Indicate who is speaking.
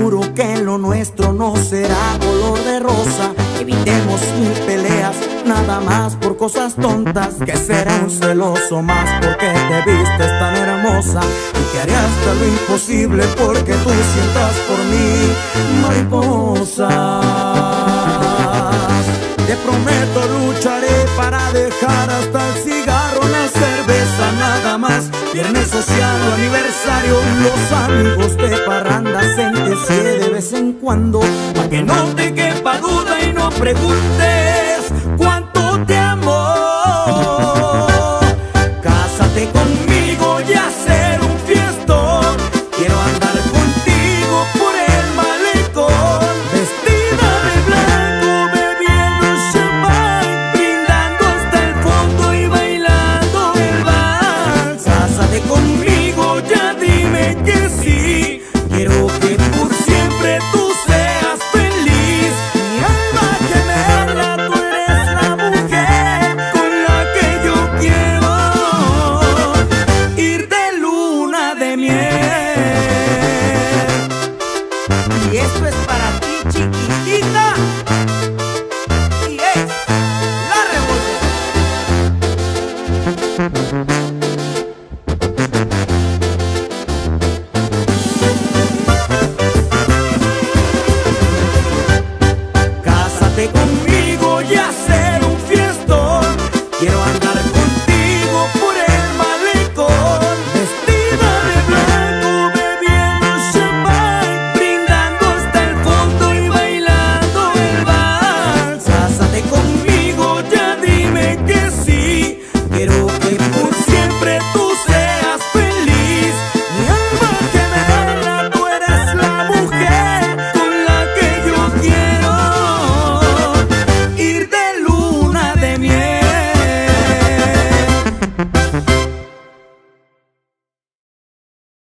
Speaker 1: juro que lo nuestro no será color de rosa. Evitemos mil peleas, nada más por cosas tontas. Que será un celoso más porque te vistes tan hermosa, y que haré hasta lo imposible porque tú sientas por mí mariposas. Te prometo lucharé para dejar hasta el cigarro, la cerveza, nada más. Viernes social o aniversario, los amigos de parranda, sentencié de vez en cuando, para que no te quepa duda y no preguntes cuánto te amo. Cásate conmigo y hacer un fiestón. Quiero andar contigo por el malecón, vestida de blanco, bebiendo champagne, brindando hasta el fondo y bailando el vals. Cásate conmigo, ya dime que sí. Quiero que por siempre tú seas feliz. Mi alma gemela, tú eres la mujer con la que yo quiero ir de luna de miel. Y esto es para ti, chiquitita.